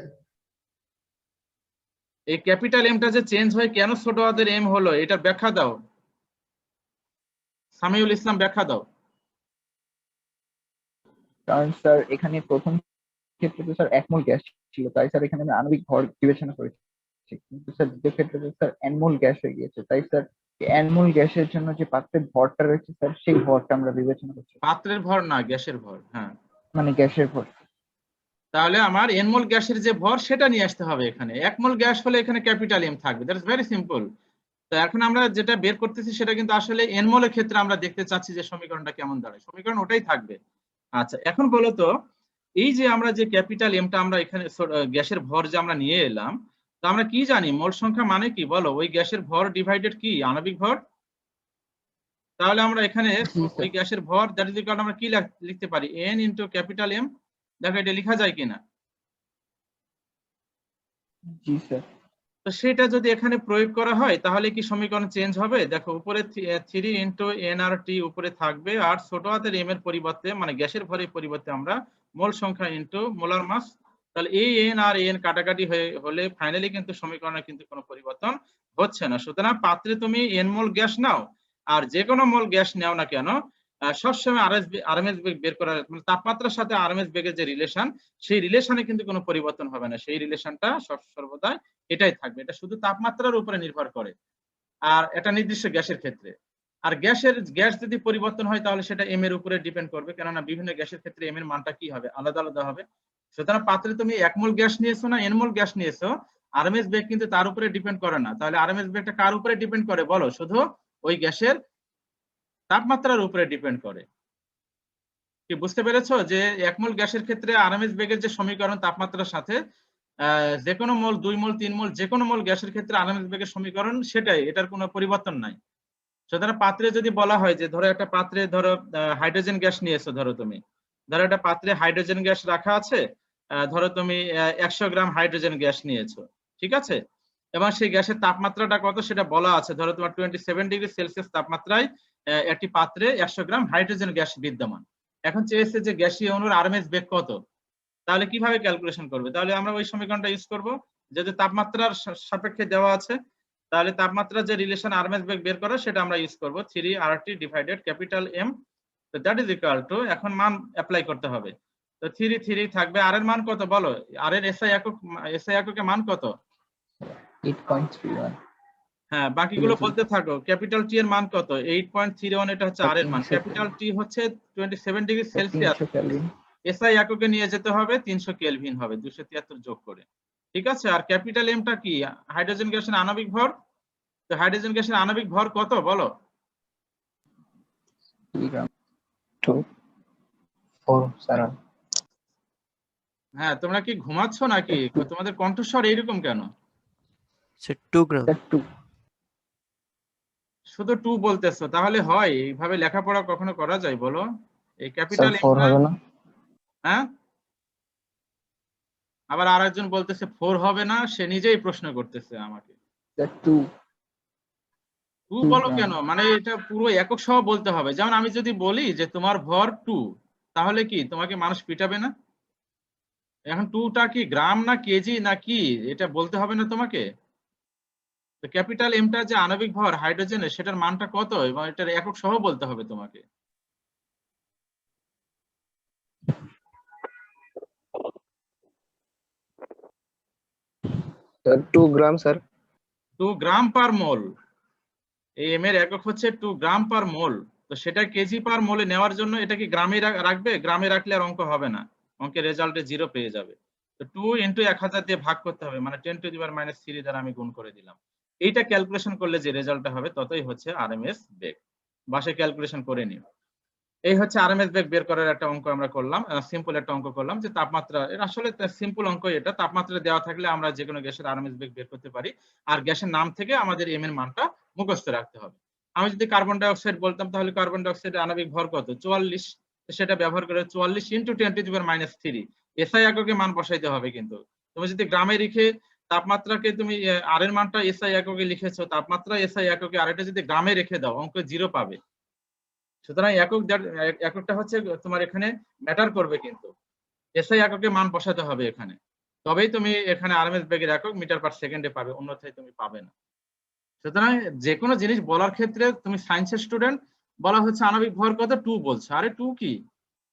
এই ক্যাপিটাল এমটা যে চেঞ্জ হয় কেন ছোট হাতের এম হলো, এটা ব্যাখ্যা দাও। সামিউল ইসলাম ব্যাখ্যা দাও। কারণ স্যার এখানে প্রথম ক্ষেত্রে তো স্যার 1 মোল গ্যাস ছিল, তাই স্যার এখানে আমি আণবিক ভর বিবেচনা করেছি। কিন্তু স্যার দ্বিতীয় ক্ষেত্রে তো স্যার n মোল গ্যাস হয়ে গিয়েছে, তাই স্যার n মোল গ্যাসের জন্য যে পাত্রের ভরটা রয়েছে স্যার সেই ভরটা আমরা বিবেচনা করছি। পাত্রের ভর না, গ্যাসের ভর। হ্যাঁ, মানে গ্যাসের ভর। তাহলে আমার n মোল গ্যাসের যে ভর সেটা নিয়ে আসতে হবে এখানে। 1 মোল গ্যাস হলে এখানে ক্যাপিটাল এম থাকবে। That's very simple. তো এখন আমরা যেটা বের করতেছি সেটা কিন্তু আসলে n মোলের ক্ষেত্রে আমরা দেখতে চাচ্ছি যে সমীকরণটা কেমন দাঁড়ায়। সমীকরণ ওটাই থাকবে। আচ্ছা, এখন বলো তো এই যে আমরা যে ক্যাপিটাল এমটা আমরা এখানে গ্যাসের ভর যে আমরা নিয়ে এলাম, তো আমরা কি জানি মোল সংখ্যা মানে কি বলো? ওই গ্যাসের ভর ডিভাইডেড কি আণবিক ভর। তাহলে আমরা এখানে ওই গ্যাসের ভর দ্যাট ইজ ইকুয়াল আমরা কি লিখতে পারি? n into capital M. দেখো এটা লেখা যায় কিনা? জি স্যার। তো সেটা যদি এখানে প্রয়োগ করা হয় তাহলে কি সমীকরণ চেঞ্জ হবে? দেখো উপরে 3 ইনটু nRT উপরে থাকবে, আর ছোট হাতের m এর পরিবর্তে মানে গ্যাসের ভরের পরিবর্তে আমরা মোল সংখ্যা ইনটু মোলার মাস। তাহলে এই n আর n কাটাকাটি হলে ফাইনালি কিন্তু সমীকরণে কিন্তু কোনো পরিবর্তন হচ্ছে না। সুতরাং পাত্রে তুমি n মোল গ্যাস নাও আর যে কোনো মোল গ্যাস নাও না কেন, সবসময় আরএমএস বেগ বের করার মানে তাপমাত্রার সাথে আরএমএস বেগের যে রিলেশন, সেই রিলেশনে কিন্তু কোনো পরিবর্তন হবে না। সেই রিলেশনটা সর্বদা এটাই থাকবে। এটা শুধু তাপমাত্রার উপরে নির্ভর করে, আর এটা নির্দিষ্ট গ্যাসের ক্ষেত্রে। আর গ্যাস যদি পরিবর্তন হয় তাহলে সেটা এম এর উপরে ডিপেন্ড করবে, কেননা বিভিন্ন গ্যাসের ক্ষেত্রে এম এর মানটা কি হবে, আলাদা আলাদা হবে। সুতরাং পাত্রে তুমি 1 মোল গ্যাস নিয়েছো না n মোল গ্যাস নিয়েছো, আরএমএস বেগ কিন্তু তার উপরে ডিপেন্ড করে না। তাহলে আরএমএস বেগটা কার উপরে ডিপেন্ড করে বলো? শুধু ওই গ্যাসের তাপমাত্রার উপরে ডিপেন্ড করে। কি বুঝতে পেরেছো যে 1 মোল গ্যাসের ক্ষেত্রে আরএমএস বেগের যে সমীকরণ তাপমাত্রার সাথে, যে কোনো মোল, 2 মোল, 3 মোল, যে কোনো মোল গ্যাসের ক্ষেত্রে আরএমএস বেগের সমীকরণ সেটাই, এটার কোনো পরিবর্তন নাই। সুতরাং পাত্রে যদি বলা হয় যে ধরো একটা পাত্রে ধরো হাইড্রোজেন গ্যাস নিয়েছো, ধরো একটা পাত্রে হাইড্রোজেন গ্যাস রাখা আছে, ধরো তুমি 100 গ্রাম হাইড্রোজেন গ্যাস নিয়েছো, ঠিক আছে? এবং সেই গ্যাসের তাপমাত্রাটা কত সেটা বলা আছে, ধরো তোমার 27 ডিগ্রি সেলসিয়াস তাপমাত্রায় একটি পাত্রে 100 গ্রাম হাইড্রোজেন গ্যাস বিদ্যমান। এখন চেয়েছে যে গ্যাসীয় অণুর আরএমএস বেগ কত, তাহলে কিভাবে ক্যালকুলেশন করবে? তাহলে আমরা ওই সমীকরণটা ইউজ করব যেটা তাপমাত্রার সাপেক্ষে দেওয়া আছে। তাহলে তাপমাত্রার যে রিলেশন আরএমএস বেগ বের করা সেটা আমরা ইউজ করব 3RT ডিভাইডেড ক্যাপিটাল M, তো দ্যাট ইজ ইকুয়াল টু, এখন মান অ্যাপ্লাই করতে হবে। তো 3 থাকবে, আর এর মান কত বলো? আর এর এসআই এককে মান কত? 8.31। হ্যাঁ, বাকিগুলো বলতে থাকো। ক্যাপিটাল টি এর মান কত? 8.31, এটা হচ্ছে আর এর মান। ক্যাপিটাল টি হচ্ছে 27 ডিগ্রি সেলসিয়াস, 300 কেলভিন। এসআই এককে নিয়ে যেতে হবে 300 কেলভিন হবে 273 যোগ করে, ঠিক আছে? আর ক্যাপিটাল এমটা কি? হাইড্রোজেন গ্যাসের আণবিক ভর। তো হাইড্রোজেন গ্যাসের আণবিক ভর কত বলো? 3 গ্রাম। 2 4 7। হ্যাঁ, তোমরা কি ঘুমাচ্ছ নাকি? তোমাদের কণ্ঠস্বর এইরকম কেন? স্যার 2 গ্রাম। স্যার 2। শুধু 2 বলতেছো, তাহলে হয়? এইভাবে লেখাপড়া কখনো করা যায় বলো? এই স্যার ক্যাপিটাল 4 হবে না? হ্যাঁ, আবার আরেকজন বলতেছে 4 হবে না, সে নিজেই প্রশ্ন করতেছে আমাকে। স্যার 2। 2 বলো কেন? মানে এটা পুরো একক সহ বলতে হবে। যেমন আমি যদি বলি যে তোমার ভর 2, তাহলে কি তোমাকে মানুষ পিটাবে না? এখন 2টা কি গ্রাম না কেজি না কি, এটা বলতে হবে না তোমাকে? তো ক্যাপিটাল এমটা যে আণবিক ভর হাইড্রোজেনের, সেটার মানটা কত এবং এটার একক সহ বলতে হবে তোমাকে। স্যার 2 গ্রাম স্যার। 2 গ্রাম পার মোল। এই এম এর একক হচ্ছে 2 গ্রাম পার মোল। তো সেটা কেজি পার মোলে নেওয়ার জন্য এটা কি গ্রামে রাখবে? গ্রামে রাখলে আর অঙ্ক হবে না, অঙ্কের রেজাল্টে 0 পেয়ে যাবে। তো 2 ইনটু 1000 দিয়ে ভাগ করতে হবে, মানে 10 টু দি পাওয়ার -3 দ্বারা আমি গুণ করে দিলাম। এইটা ক্যালকুলেশন করলে যে রেজাল্টটা হবে ততই হচ্ছে আরএমএস বেগ। বাসায় ক্যালকুলেশন করে নিও। এই হচ্ছে আরএমএস বেগ বের করার একটা অঙ্ক আমরা করলাম, সিম্পল একটা অঙ্ক করলাম যে তাপমাত্রা, এটা আসলে সিম্পল অঙ্ক। এটা তাপমাত্রা দেওয়া থাকলে আমরা যে কোনো গ্যাসের আরএমএস বেগ বের করতে পারি, আর গ্যাসের নাম থেকে আমাদের এম এর মানটা মুখস্থ রাখতে হবে। আমি যদি কার্বন ডাই অক্সাইড বলতাম, তাহলে কার্বন ডাই অক্সাইডের আণবিক ভর কত? 44। সেটা ব্যবহার করে 44 into 10 to the power -3 SI এককে মান বসাইতে হবে। কিন্তু তুমি যদি গ্রামে লিখে তাপমাত্রাকে তুমি আর এর মানটা এসআই এককে লিখেছো, তাপমাত্রা এসআই এককে, আর এটা যদি গ্রামে রেখে দাও অঙ্ক 0 পাবে। সুতরাং এককটা হচ্ছে তোমার এখানে ম্যাটার করবে, কিন্তু এসআই এককে মান বসাতে হবে এখানে, তবেই তুমি এখানে আরএমএস বেগের একক মিটার পার সেকেন্ডে পাবে, অন্যথায় তুমি পাবে না। সুতরাং যে কোনো জিনিস বলার ক্ষেত্রে, তুমি সায়েন্সের স্টুডেন্ট, বলা হচ্ছে আণবিক ভর কত? 2 বলছে, আরে 2 কি?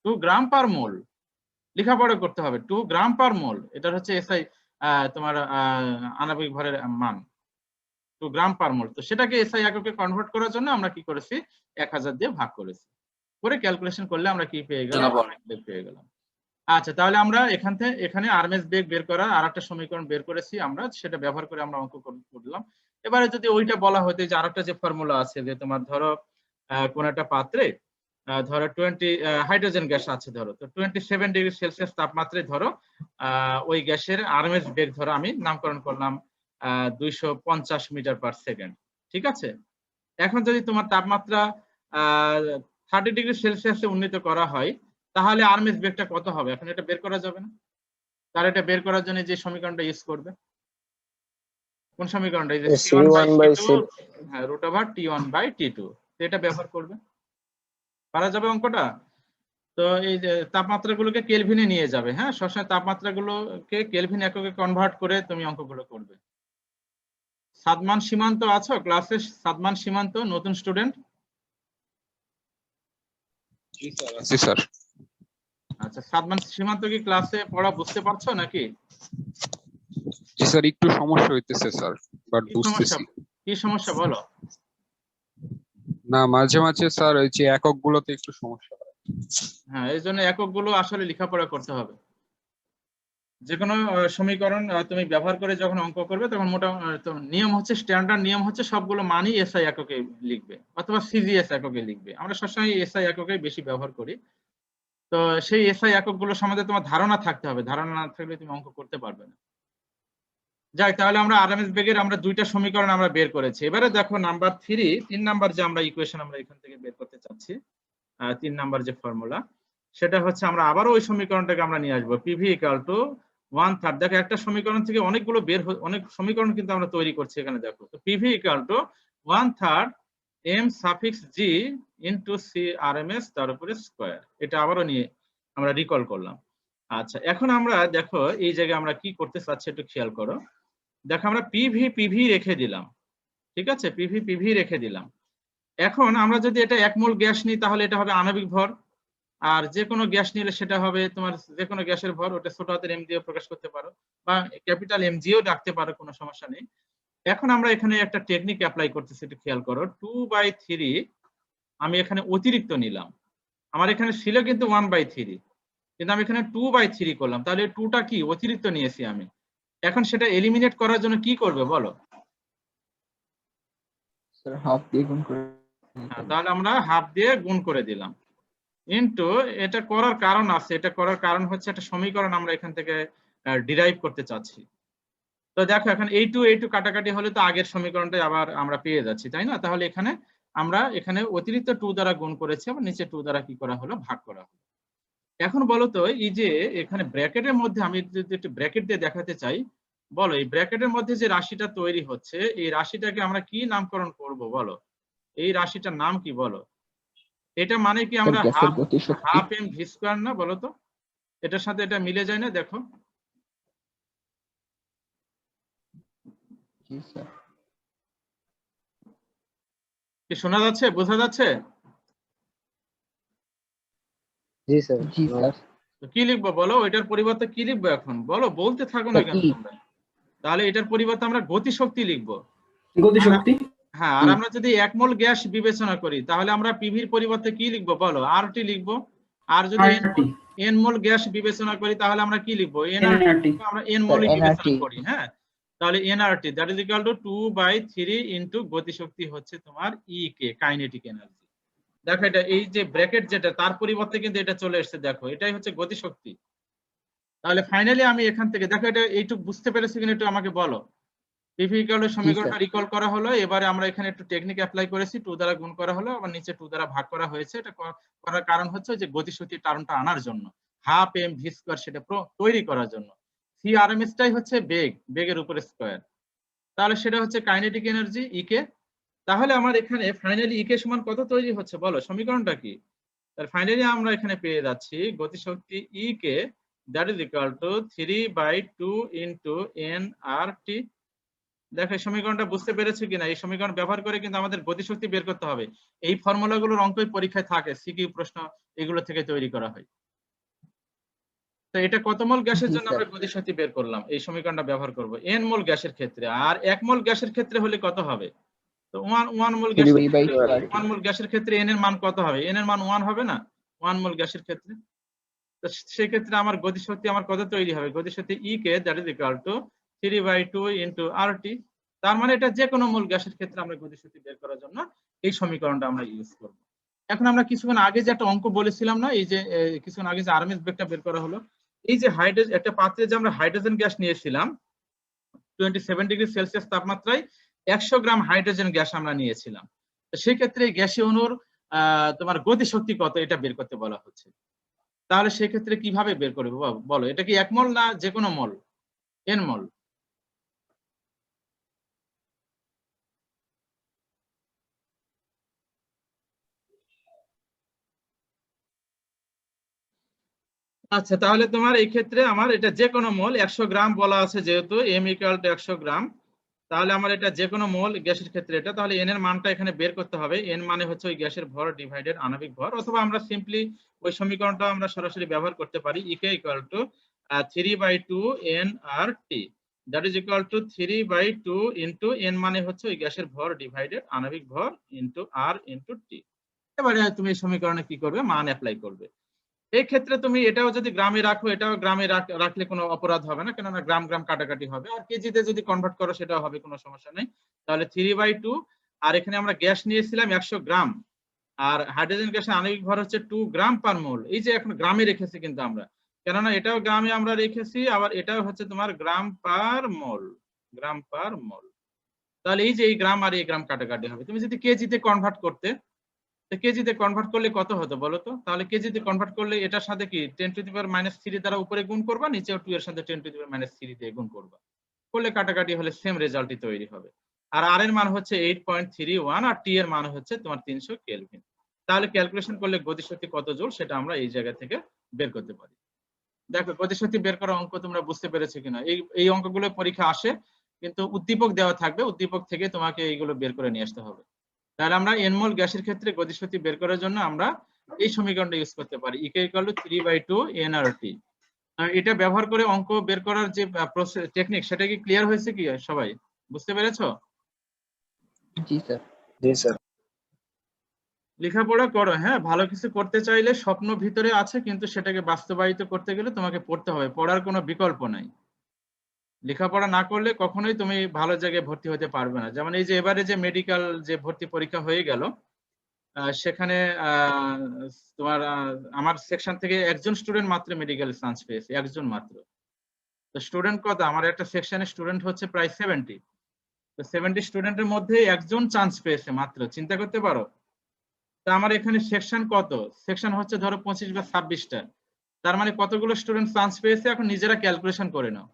2 গ্রাম পার মোল। লেখাপড়া করতে হবে, 2 গ্রাম পার মোল, এটা হচ্ছে এসআই তোমার আণবিক ভরের মান 2 গ্রাম পার মোল। তো সেটাকে এসআই এককে কনভার্ট করার জন্য আমরা কি করেছি? 1000 দিয়ে ভাগ করেছি, করে ক্যালকুলেশন করলে আমরা কি পেয়ে গেলাম? বেগ পেয়ে গেলাম। আচ্ছা, তাহলে আমরা এখানে আরএমএস বেগ বের করার আরেকটা সমীকরণ বের করেছি আমরা, সেটা ব্যবহার করে আমরা অঙ্ক করলাম। এবারে যদি ওইটা বলা হতো যে আরেকটা যে ফর্মুলা আছে, যে তোমার ধরো কোন একটা পাত্রে ধরো 20 হাইড্রোজেন গ্যাস আছে, ধরো তো 27 ডিগ্রি সেলসিয়াস তাপমাত্রায় ধরো ওই গ্যাসের আরএমএস বেগ ধরো আমি নামকরণ করলাম 250 মিটার পার সেকেন্ড, ঠিক আছে? এখন যদি তোমার তাপমাত্রা 30 ডিগ্রি সেলসিয়াসে উন্নীত করা হয়, তাহলে আরএমএস বেগটা কত হবে? এখন এটা বের করা যাবে না? তাহলে এটা বের করার জন্য যে সমীকরণটা ইউজ করবে, কোন সমীকরণটা? এই যে C1/C, হ্যাঁ, √T1/T2, এটা ব্যবহার করবে। পারা যাবে অঙ্কটা? তো এই যে তাপমাত্রাগুলোকে কেলভিনে নিয়ে যাবে, হ্যাঁ, সবসময় তাপমাত্রাগুলোকে কেলভিন এককে কনভার্ট করে তুমি অঙ্কগুলো করবে। সাদমান সীমান্ত আছো ক্লাসে? সাদমান সীমান্ত নতুন স্টুডেন্ট? জি স্যার। আচ্ছা, সাদমান সীমান্ত কি ক্লাসে পড়া বুঝতে পারছো নাকি? জি স্যার, একটু সমস্যা হইতেছে স্যার, বাট কি সমস্যা, বুঝতেছি। কি সমস্যা বলো? না, মাঝে মাঝে স্যার ওই যে একক গুলোতে একটু সমস্যা হয়। হ্যাঁ, এই জন্য এককগুলো আসলে লেখাপড়া করতে হবে। যে কোনো সমীকরণ তুমি ব্যবহার করে যখন অঙ্ক করবে তখন তো নিয়ম হচ্ছে, স্ট্যান্ডার্ড নিয়ম হচ্ছে সবগুলো মানই এসআই এককে লিখবে অথবা সিজিএস এককে লিখবে। আমরা সবসময় এসআই এককে বেশি ব্যবহার করি। তো সেই এসআই এককগুলো সম্বন্ধে তোমার ধারণা থাকতে হবে, ধারণা না থাকলে তুমি অঙ্ক করতে পারবে না। যাই, তাহলে আমরা আরএমএস বেগের আমরা দুইটা সমীকরণ আমরা বের করেছি। এবারে দেখো নাম্বার 3 নাম্বার যে আমরা ইকুয়েশন আমরা এখান থেকে বের করতে চাচ্ছি, 3 নাম্বার যে ফর্মুলা, সেটা হচ্ছে আমরা আবারও ওই সমীকরণটাকে আমরা নিয়ে আসবো, পিভি ইকুয়াল টু 1/3। দেখো একটা সমীকরণ থেকে অনেকগুলো অনেক সমীকরণ কিন্তু আমরা তৈরি করছি এখানে। দেখো, তো PV equal to 1/3 M suffix G into C RMS তার উপরে স্কয়ার। এটা আবারও নিয়ে আমরা রিকল করলাম। আচ্ছা, এখন আমরা দেখো এই জায়গায় আমরা কি করতে চাচ্ছি একটু খেয়াল করো। দেখো, আমরা পিভি রেখে দিলাম, ঠিক আছে, পিভি রেখে দিলাম। এখন আমরা যদি এটা 1 মোল গ্যাস নিই তাহলে এটা হবে আণবিক ভর, আর যে কোনো গ্যাস নিলে সেটা হবে তোমার যে কোনো গ্যাসের ভর, ওটা ছোট হাতের এম দিয়ে প্রকাশ করতে পারো বা ক্যাপিটাল এম জিও রাখতে পারো, কোনো সমস্যা নেই। এখন আমরা এখানে একটা টেকনিক অ্যাপ্লাই করতেছি, একটু খেয়াল করো। 2/3 আমি এখানে অতিরিক্ত নিলাম, আমার এখানে ছিল কিন্তু 1/3, কিন্তু আমি এখানে 2/3 করলাম, তাহলে 2টা কি অতিরিক্ত নিয়েছি আমি। এখন সেটা এলিমিনেট করার জন্য কি করবে বলো? স্যার হাফ দিয়ে গুণ করে হ্যাঁ, তাহলে আমরা হাফ দিয়ে গুণ করে দিলাম, ইনটু, এটা করার কারণ আছে, এটা করার কারণ হচ্ছে একটা সমীকরণ আমরা এখান থেকে ডিরাইভ করতে চাচ্ছি। তো দেখো, এখন এই টু কাটাকাটি হলে তো আগের সমীকরণটা আবার আমরা পেয়ে যাচ্ছি, তাই না? তাহলে এখানে আমরা এখানে অতিরিক্ত 2 দ্বারা গুণ করেছি, আবার নিচে 2 দ্বারা কি করা হলো, ভাগ করা হলো। এখন বলো তো, এই যে এখানে ব্র্যাকেটের মধ্যে আমি যদি একটু ব্র্যাকেট দিয়ে দেখাতে চাই, বলো এই ব্র্যাকেটের মধ্যে যে রাশিটা তৈরি হচ্ছে, এই রাশিটাকে আমরা কি নামকরণ করব বলো? এই রাশিটার নাম কি বলো? এটা মানে কি আমরা গ্যাসের গতিশক্তি। হাফ এম ভি স্কয়ার না, বলো তো? এটার সাথে এটা মিলে যায় না? দেখো, জি স্যার। কি শোনা যাচ্ছে, বোঝা যাচ্ছে? জি স্যার। জি স্যার। তো কি লিখবো বলো, এটার পরিবর্তে কি লিখবো এখন বলো, বলতে থাকো না কেন তোমরা? তাহলে এটার পরিবর্তে আমরা গতিশক্তি লিখবো। গতিশক্তি। হ্যাঁ, আর আমরা যদি 1 মোল গ্যাস বিবেচনা করি তাহলে আমরা পিভির পরিবর্তে কি লিখবো বলো? আরটি লিখবো। আর যদি এন মোল গ্যাস বিবেচনা করি তাহলে আমরা কি লিখবো? এনআরটি। আমরা এন মোল বিবেচনা করি, হ্যাঁ, তাহলে nRT that is equal two 2/3 into গতিশক্তি হচ্ছে তোমার ই কে, কাইনেটিক এনার্জি। দেখো, এটা এই যে ব্র্যাকেট যেটা, তার পরিবর্তে কিন্তু এটা চলে এসেছে, দেখো এটাই হচ্ছে গতিশক্তি। তাহলে ফাইনালি আমি এখান থেকে, দেখো এটা এইটুকু বুঝতে পেরেছি কিনা একটু আমাকে বলো। পিভি ইকুয়াল সমীকরণটা রিকল করা হলো, এবারে আমরা এখানে একটু টেকনিক অ্যাপ্লাই করেছি, 2 দ্বারা গুণ করা হলো, আবার নিচে 2 দ্বারা ভাগ করা হয়েছে। এটা করার কারণ হচ্ছে যে গতিশক্তির টার্মটা আনার জন্য, হাফ এম ভি স্কয়ার সেটা তৈরি করার জন্য। সি আরএমএস টাই হচ্ছে বেগ, বেগের উপরে স্কয়ার, তাহলে সেটা হচ্ছে কাইনেটিক এনার্জি ইকে। তাহলে আমার এখানে ফাইনালি ইকে সমান কত তৈরি হচ্ছে বলো, সমীকরণটা কি? তাহলে ফাইনালি আমরা এখানে পেয়ে যাচ্ছি গতিশক্তি E k that is equal to 3/2 into nRT. দেখো এই সমীকরণটা বুঝতে পেরেছো কিনা? এই সমীকরণ ব্যবহার করে কিন্তু আমাদের গতিশক্তি বের করতে হবে। এই ফর্মুলাগুলোর অঙ্কই পরীক্ষায় থাকে, সিকিউ প্রশ্ন এগুলো থেকে তৈরি করা হয়। তো এটা কত মোল গ্যাসের জন্য আমরা গতিশক্তি বের করলাম, এই সমীকরণটা ব্যবহার করব এন মোল গ্যাসের ক্ষেত্রে। আর 1 মোল গ্যাসের ক্ষেত্রে হলে কত হবে? তো 1 মোল গ্যাসের ক্ষেত্রে এন এর মান কত হবে? এন এর মান 1 হবে না 1 মোল গ্যাসের ক্ষেত্রে? তো সেই ক্ষেত্রে আমার গতিশক্তি আমার কত তৈরি হবে? গতিশক্তি E k that is equal to 3/2 into RT. তার মানে এটা যে কোনো মূল গ্যাসের ক্ষেত্রে আমরা গতিশক্তি বের করার জন্য এই সমীকরণটা আমরা ইউজ করব। এখন আমরা কিছুক্ষণ আগে যে একটা অঙ্ক বলেছিলাম না, এই যে কিছুক্ষণ আগে যে আরএমএস বেগটা বের করা হলো, এই যে হাইড্রোজেন একটা পাত্রে যে আমরা হাইড্রোজেন গ্যাস নিয়েছিলাম 27 ডিগ্রি সেলসিয়াস তাপমাত্রায় 100 গ্রাম হাইড্রোজেন গ্যাস আমরা নিয়েছিলাম। তো সেই ক্ষেত্রে গ্যাসীয় অণুর তোমার গতিশক্তি কত এটা বের করতে বলা হচ্ছে। তাহলে সেই ক্ষেত্রে কিভাবে বের করবে বলো? এটা কি 1 মোল না যে কোনো মোল? এন মোল। আচ্ছা, তাহলে তোমার এই ক্ষেত্রে আমার এটা যে কোনো মোল 100 গ্রাম বলা আছে, যেহেতু এম ইকুয়াল টু 100 গ্রাম, তাহলে আমার এটা যে কোনো মোল গ্যাসের ক্ষেত্রে এটা, তাহলে এন এর মানটা এখানে বের করতে হবে। এন মানে হচ্ছে ওই গ্যাসের ভর ডিভাইডেড আণবিক ভর, অথবা আমরা সিম্পলি ওই সমীকরণটা আমরা সরাসরি ব্যবহার করতে পারি। E k equal to 3/2 nRT, that is equal to 3/2 into n মানে হচ্ছে ওই গ্যাসের ভর ডিভাইডেড আণবিক ভর ইন্টু আর ইন্টু টি। এবারে তুমি এই সমীকরণে কি করবে, মান অ্যাপ্লাই করবে। এই ক্ষেত্রে তুমি এটাও যদি গ্রামে রাখো, এটাও গ্রামে রাখলে কোনো অপরাধ হবে না, কেননা গ্রাম গ্রাম কাটাকাটি হবে। আর কেজিতে যদি কনভার্ট করো সেটাও হবে, কোনো সমস্যা নেই। তাহলে 3/2, আর এখানে আমরা গ্যাস নিয়েছিলাম 100 গ্রাম, আর হাইড্রোজেন গ্যাসের আণবিক ভর হচ্ছে 2 গ্রাম পার মোল। এই যে এখন গ্রামে রেখেছি কিন্তু আমরা, কেননা এটাও গ্রামে আমরা রেখেছি, আবার এটাও হচ্ছে তোমার গ্রাম পার মোল, গ্রাম পার মোল। তাহলে এই যে এই গ্রাম আর এই গ্রাম কাটাকাটি হবে। তুমি যদি কেজিতে কনভার্ট করতে, কেজিতে কনভার্ট করলে কত হতো বলো তো? তাহলে কেজিতে কনভার্ট করলে এটার সাথে কি 10⁻³ দ্বারা উপরে গুণ করবা, নিচেও 2 এর সাথে 10⁻³ দিয়ে গুণ করবা, করলে কাটাকাটি হলে সেম রেজাল্টই তৈরি হবে। আর আর এর মান হচ্ছে 8.31, আর টি এর মান হচ্ছে তোমার 300 কেলভিন। তাহলে ক্যালকুলেশন করলে গতিশক্তি কত জুল সেটা আমরা এই জায়গা থেকে বের করতে পারি। দেখো গতিশক্তি বের করার অঙ্ক তোমরা বুঝতে পেরেছো কিনা? এই অঙ্কগুলো পরীক্ষা আসে, কিন্তু উদ্দীপক দেওয়া থাকবে, উদ্দীপক থেকে তোমাকে এইগুলো বের করে নিয়ে আসতে হবে। তাহলে আমরা এন মোল গ্যাসের ক্ষেত্রে গতিশক্তি বের করার জন্য আমরা এই সমীকরণটা ইউজ করতে পারি, ইকে ইকুয়াল টু 3/2 nRT। এটা ব্যবহার করে অঙ্ক বের করার যে টেকনিক, সেটা কি ক্লিয়ার হয়েছে কি সবাই? বুঝতে পেরেছো? জি স্যার। জি স্যার। লেখাপড়া করো, হ্যাঁ, ভালো কিছু করতে চাইলে স্বপ্ন ভিতরে আছে, কিন্তু সেটাকে বাস্তবায়িত করতে গেলে তোমাকে পড়তে হবে, পড়ার কোনো বিকল্প নাই। লেখাপড়া না করলে কখনোই তুমি ভালো জায়গায় ভর্তি হতে পারবে না। যেমন এই যে এবারে যে মেডিকেল যে ভর্তি পরীক্ষা হয়ে গেল, সেখানে তোমার আমার সেকশন থেকে একজন স্টুডেন্ট মাত্র মেডিকেল চান্স পেয়েছে, একজন মাত্র। তো স্টুডেন্ট কত? আমার একটা সেকশনের স্টুডেন্ট হচ্ছে প্রায় 70। তো 70 স্টুডেন্টের মধ্যে একজন চান্স পেয়েছে মাত্র, চিন্তা করতে পারো। তা আমার এখানে সেকশন কত? সেকশন হচ্ছে ধরো 25 বা 26টা, তার মানে কতগুলো স্টুডেন্ট চান্স পেয়েছে, এখন নিজেরা ক্যালকুলেশন করে নাও।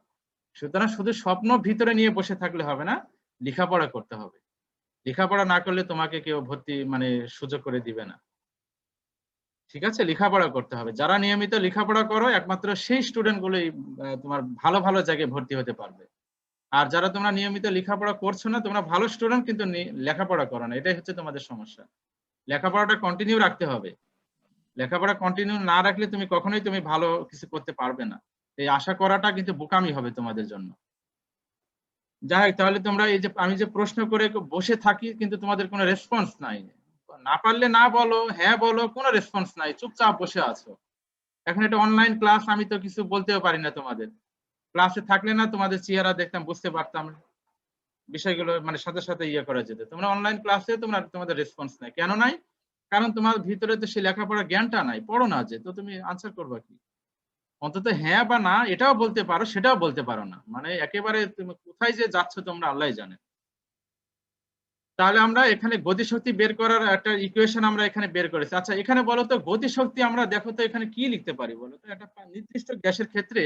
সুতরাং শুধু স্বপ্ন ভিতরে নিয়ে বসে থাকলে হবে না, লেখাপড়া করতে হবে। লেখাপড়া না করলে তোমাকে কেউ ভর্তি মানে সুযোগ করে দিবে না। ঠিক আছে, লেখাপড়া করতে হবে। যারা নিয়মিত লেখাপড়া করো একমাত্র সেই স্টুডেন্ট গুলোই তোমার ভালো ভালো জায়গায় ভর্তি হতে পারবে। আর যারা তোমরা নিয়মিত লেখাপড়া করছো না, তোমরা ভালো স্টুডেন্ট কিন্তু লেখাপড়া করো না, এটাই হচ্ছে তোমাদের সমস্যা। লেখাপড়াটা কন্টিনিউ রাখতে হবে। লেখাপড়া কন্টিনিউ না রাখলে তুমি কখনোই তুমি ভালো কিছু করতে পারবে না। এই আশা করাটা কিন্তু বোকামি হবে তোমাদের জন্য। যাই হোক, তাহলে তোমরা এই যে আমি যে প্রশ্ন করে বসে থাকি, কিন্তু তোমাদের কোনো রেসপন্স নাই, না পারলে না বলো, হ্যাঁ বলো, কোনো রেসপন্স নাই, চুপচাপ বসে আছো। এখন এটা অনলাইন ক্লাস, আমি তো কিছু বলতেও পারি না তোমাদের। ক্লাসে থাকলে না তোমাদের চেহারা দেখতাম, বুঝতে পারতাম বিষয়গুলো, মানে সাথে সাথে ইয়ে করা যেত। তোমরা অনলাইন ক্লাসে তোমাদের রেসপন্স নাই, কেন নাই? কারণ তোমার ভিতরে তো সেই লেখাপড়ার জ্ঞানটা নাই, পড়ো না যে, তো তুমি আনসার করবা কি? অন্তত হ্যাঁ বা না এটাও বলতে পারো, সেটাও বলতে পারো না, মানে একেবারে তুমি কোথায় যে যাচ্ছ তোমরা আল্লাহই জানে। তাহলে আমরা এখানে গতিশক্তি বের করার একটা ইকুয়েশন আমরা এখানে বের করেছি। আচ্ছা এখানে বলো তো গতিশক্তি আমরা দেখো তো এখানে কি লিখতে পারি বলো তো? একটা নির্দিষ্ট গ্যাসের ক্ষেত্রে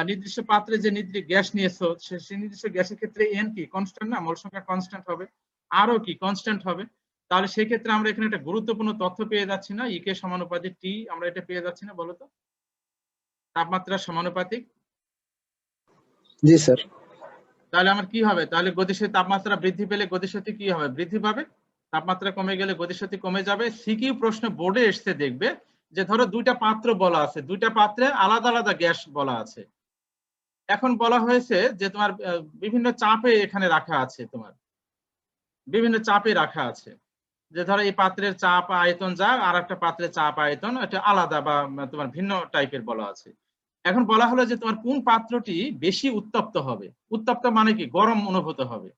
নির্দিষ্ট পাত্রে যে নির্দিষ্ট গ্যাস নিয়েছো, সেই নির্দিষ্ট গ্যাসের ক্ষেত্রে এন কি কনস্ট্যান্ট না, মোল সংখ্যা কনস্ট্যান্ট হবে, আরও কি কনস্ট্যান্ট হবে। তাহলে সেই ক্ষেত্রে আমরা এখানে একটা গুরুত্বপূর্ণ তথ্য পেয়ে যাচ্ছি না, ইকে সমানুপাতিক টি, আমরা এটা পেয়ে যাচ্ছি না বলো তো? তাপমাত্রা সমানুপাতিক। জি স্যার। তাহলে আমার কি হবে? তাহলে গতিশক্তি, তাপমাত্রা বৃদ্ধি পেলে গতিশক্তি কি হবে? বৃদ্ধি পাবে। তাপমাত্রা কমে গেলে গতিশক্তি কমে যাবে। সিকিউ প্রশ্ন বোর্ডে এসে দেখবে যে ধরো দুইটা পাত্র বলা আছে, দুইটা পাত্রে আলাদা আলাদা গ্যাস বলা আছে। এখন বলা হয়েছে যে তোমার বিভিন্ন চাপে এখানে রাখা আছে, তোমার বিভিন্ন চাপে রাখা আছে, যে ধরো এই পাত্রের চাপ আয়তন যা, আর একটা পাত্রের চাপ আয়তন এটা আলাদা বা তোমার ভিন্ন টাইপের বলা আছে। এখন বলা হলো যে তোমার কোন পাত্রটি বেশি উত্তপ্ত হবে। উত্তপ্ত মানে কি? গরম অনুভূত হবে,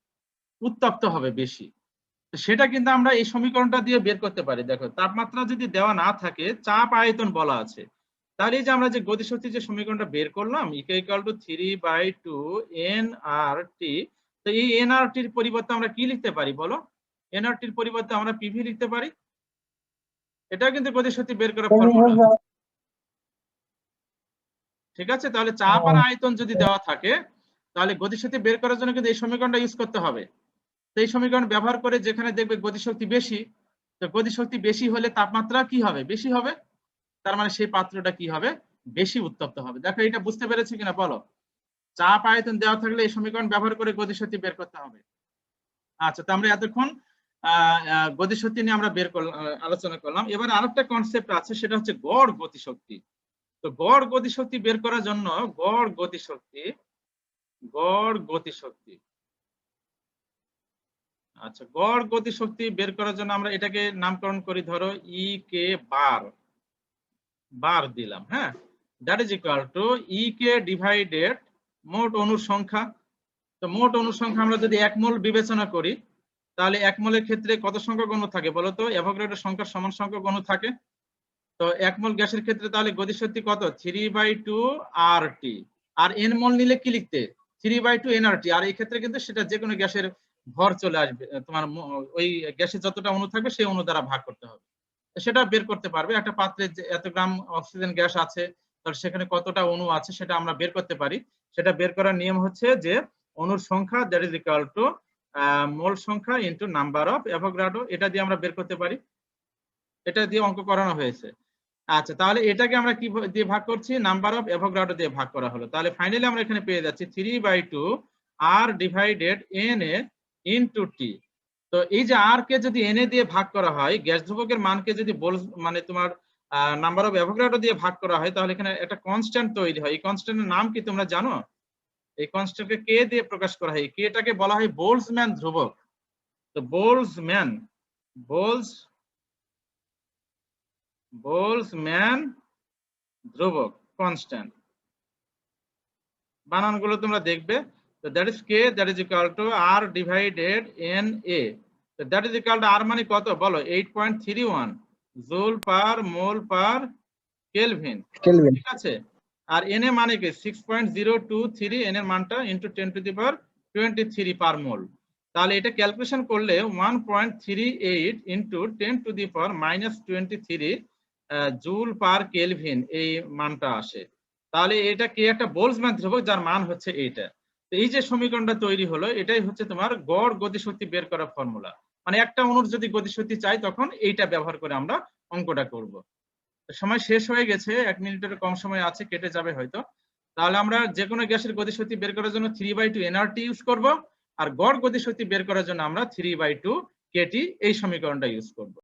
উত্তপ্ত হবে বেশি। সেটা কিন্তু আমরা এই সমীকরণটা দিয়ে বের করতে পারি। দেখো তাপমাত্রা যদি দেওয়া না থাকে, চাপ আয়তন বলা আছে, তাহলে এই যে আমরা যে গতিশক্তির যে সমীকরণটা বের করলাম, ইকে ইকুয়াল টু 3/2 nRT। তো এই nRT এর পরিবর্তে আমরা কি লিখতে পারি বলো? nRT এর পরিবর্তে আমরা পিভি লিখতে পারি। এটা কিন্তু গতিশক্তি বের করার ফর্মুলা। ঠিক আছে, তাহলে চাপ আর আয়তন যদি দেওয়া থাকে, তাহলে গতিশক্তি বের করার জন্য কিন্তু এই সমীকরণটা ইউজ করতে হবে। তো এই সমীকরণ ব্যবহার করে যেখানে দেখবে গতিশক্তি বেশি, তো গতিশক্তি বেশি হলে তাপমাত্রা কি হবে? বেশি হবে। তার মানে সেই পাত্রটা কি হবে? বেশি উত্তপ্ত হবে। দেখো এটা বুঝতে পেরেছি কিনা বলো? চাপ আয়তন দেওয়া থাকলে এই সমীকরণ ব্যবহার করে গতিশক্তি বের করতে হবে। আচ্ছা, তো আমরা এতক্ষণ গতিশক্তি নিয়ে আমরা আলোচনা করলাম। এবার আরেকটা কনসেপ্ট আছে, সেটা হচ্ছে গড় গতিশক্তি। তো গড় গতিশক্তি বের করার জন্য গড় গতিশক্তি আচ্ছা, গড় গতিশক্তি বের করার জন্য আমরা এটাকে নামকরণ করি, ধরো ই কে বার দিলাম। হ্যাঁ, that is equal two E K divided মোট অণুর সংখ্যা। তো মোট অণুর সংখ্যা আমরা যদি 1 মোল বিবেচনা করি, তাহলে 1 মোলের ক্ষেত্রে কত সংখ্যক অণু থাকে বলো তো? অ্যাভোগাড্রোর সংখ্যার সমান সংখ্যক অণু থাকে। তো 1 মোল গ্যাসের ক্ষেত্রে তাহলে গতিশক্তি কত? 3/2 RT। আর n মোল নিলে কি লিখতে? 3/2 nRT। আর এই ক্ষেত্রে কিন্তু সেটা যে কোনো গ্যাসের ভর চলে আসবে, তোমার ওই গ্যাসে যতটা অণু থাকবে সেই অণু দ্বারা ভাগ করতে হবে। সেটা বের করতে পারবে। একটা পাত্রে এত গ্রাম অক্সিজেন গ্যাস আছে, তাহলে সেখানে কতটা অণু আছে সেটা আমরা বের করতে পারি। সেটা বের করার নিয়ম হচ্ছে যে অণুর সংখ্যা that is equal to mole সংখ্যা ইনটু নাম্বার অফ অ্যাভোগাড্রো। এটা দিয়ে আমরা বের করতে পারি, এটা দিয়ে অঙ্ক করানো হয়েছে। আচ্ছা, তাহলে এটাকে আমরা কি দিয়ে ভাগ করছি? নাম্বার অফ অ্যাভোগাড্রো দিয়ে ভাগ করা হলো। তাহলে ফাইনালি আমরা এখানে পেয়ে যাচ্ছি 3/2 R divided Na into T। তো এই যে আর কে যদি Na দিয়ে ভাগ করা হয়, গ্যাস ধ্রুবকের মানকে যদি মানে তোমার নাম্বার অফ অ্যাভোগাড্রো দিয়ে ভাগ করা হয়, তাহলে এখানে একটা কনস্ট্যান্ট তৈরি হয়। এই কনস্ট্যান্টের নাম কি তোমরা জানো? এই কনস্ট্যান্টকে কে দিয়ে প্রকাশ করা হয়। কেটাকে বলা হয় বোলজম্যান ধ্রুবক। তো বোলজম্যান ধ্রুবক কনস্ট্যান্ট, বানানগুলো তোমরা দেখবে। তো that is K that is equal to R divided Na। তো that is equal to R মানে কত বলো? 8.31 জুল পার মোল পার কেলভিন। ঠিক আছে। আর Na মানে কি? 6.023 n এর মানটা ইনটু 10⁻23 পার মোল। তাহলে এটা ক্যালকুলেশন করলে 1.38 ইনটু 10⁻23 জুল পার কেলভিন এই মানটা আসে। তাহলে এটা কি একটা বোলজম্যান ধ্রুবক, যার মান হচ্ছে এইটা। তো এই যে সমীকরণটা তৈরি হলো, এটাই হচ্ছে তোমার গড় গতিশক্তি বের করার ফর্মুলা। মানে একটা অণুর যদি গতিশক্তি চাই, তখন এইটা ব্যবহার করে আমরা অঙ্কটা করব। সময় শেষ হয়ে গেছে, 1 মিনিটের কম সময় আছে, কেটে যাবে হয়তো। তাহলে আমরা যে কোনো গ্যাসের গতিশক্তি বের করার জন্য 3/2 nRT ইউজ করব, আর গড় গতিশক্তি বের করার জন্য আমরা 3/2 kT এই সমীকরণটা ইউজ করব।